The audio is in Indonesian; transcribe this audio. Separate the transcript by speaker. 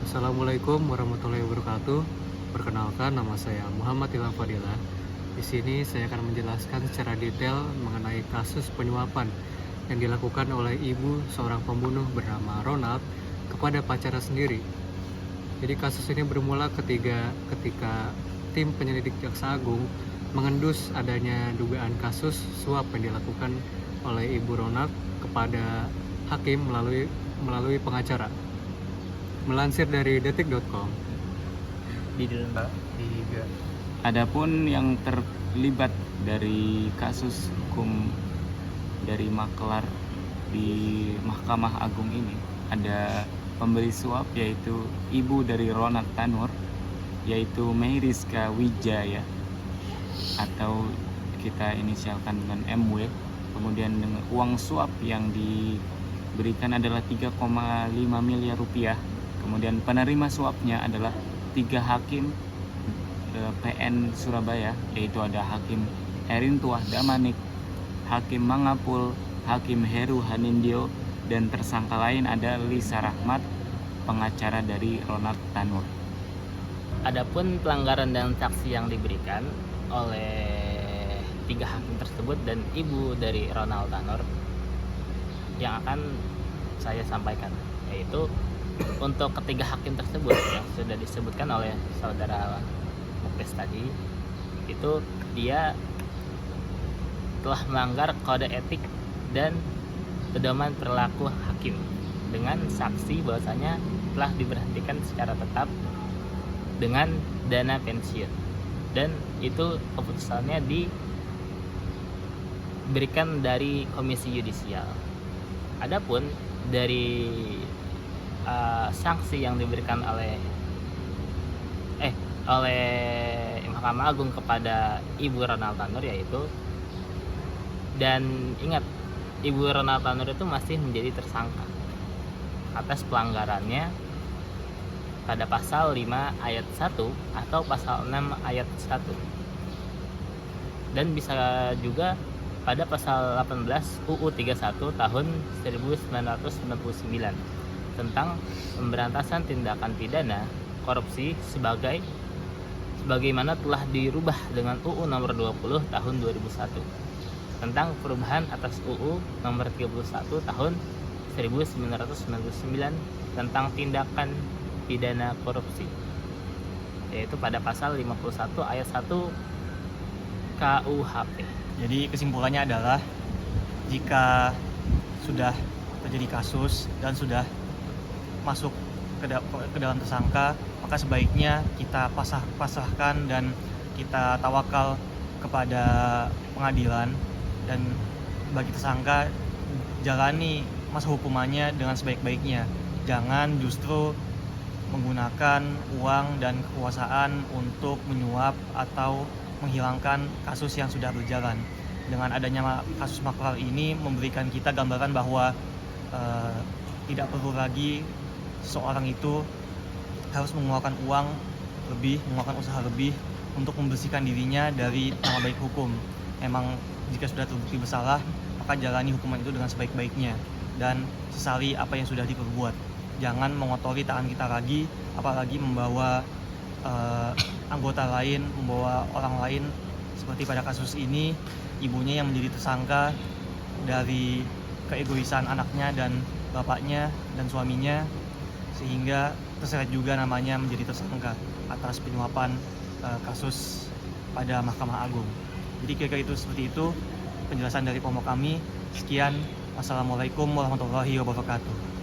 Speaker 1: Assalamualaikum warahmatullahi wabarakatuh. Perkenalkan, nama saya Muhammad Ilham Fadilah. Di sini saya akan menjelaskan secara detail mengenai kasus penyuapan yang dilakukan oleh ibu seorang pembunuh bernama Ronald kepada pacarnya sendiri. Jadi kasus ini bermula ketika tim penyelidik Jaksa Agung mengendus adanya dugaan kasus suap yang dilakukan oleh ibu Ronald kepada hakim melalui pengacara. Melansir dari detik.com.
Speaker 2: Adapun yang terlibat dari kasus hukum dari maklar di Mahkamah Agung ini ada pemberi suap, yaitu ibu dari Ronald Tanur, yaitu Meyriska Wijaya atau kita inisialkan dengan MW. Kemudian dengan uang suap yang diberikan adalah 3,5 miliar rupiah. Kemudian penerima suapnya adalah 3 hakim PN Surabaya, yaitu ada Hakim Erin Tuah Damanik, Hakim Mangapul, Hakim Heru Hanindyo, dan tersangka lain ada Lisa Rahmat, pengacara dari Ronald Tanur.
Speaker 3: Adapun pelanggaran dan sanksi yang diberikan oleh 3 hakim tersebut dan ibu dari Ronald Tanur yang akan saya sampaikan, yaitu untuk ketiga hakim tersebut yang sudah disebutkan oleh saudara Muklis tadi, itu dia telah melanggar kode etik dan pedoman perilaku hakim dengan sanksi bahwasanya telah diberhentikan secara tetap dengan dana pensiun, dan itu keputusannya diberikan dari Komisi Yudisial. Adapun dari sanksi yang diberikan oleh Mahkamah Agung kepada Ibu Ronald Tanur, yaitu, dan ingat, Ibu Ronald Tanur itu masih menjadi tersangka atas pelanggarannya pada pasal 5 ayat 1 atau pasal 6 ayat 1, dan bisa juga pada pasal 18 UU 31 tahun 1999 tentang pemberantasan tindakan pidana korupsi sebagaimana telah dirubah dengan UU nomor 20 tahun 2001 tentang perubahan atas UU nomor 31 tahun 1999 tentang tindakan pidana korupsi, yaitu pada pasal 51 ayat 1 KUHP.
Speaker 4: Jadi kesimpulannya adalah jika sudah terjadi kasus dan sudah masuk ke dalam tersangka, maka sebaiknya kita pasrahkan dan kita tawakal kepada pengadilan, dan bagi tersangka jalani masa hukumannya dengan sebaik-baiknya. Jangan justru menggunakan uang dan kekuasaan untuk menyuap atau menghilangkan kasus yang sudah berjalan. Dengan adanya kasus maklar ini memberikan kita gambaran bahwa tidak perlu lagi seorang itu harus mengeluarkan uang lebih, mengeluarkan usaha lebih untuk membersihkan dirinya dari nama baik hukum. Memang jika sudah terbukti bersalah, maka jalani hukuman itu dengan sebaik-baiknya dan sesali apa yang sudah diperbuat. Jangan mengotori tangan kita lagi, apalagi membawa anggota lain, membawa orang lain, seperti pada kasus ini ibunya yang menjadi tersangka dari keegoisan anaknya dan bapaknya dan suaminya, sehingga terseret juga namanya menjadi tersangka atas penyuapan kasus pada Mahkamah Agung. Jadi kira-kira itu seperti itu penjelasan dari kelompok kami. Sekian, wassalamualaikum warahmatullahi wabarakatuh.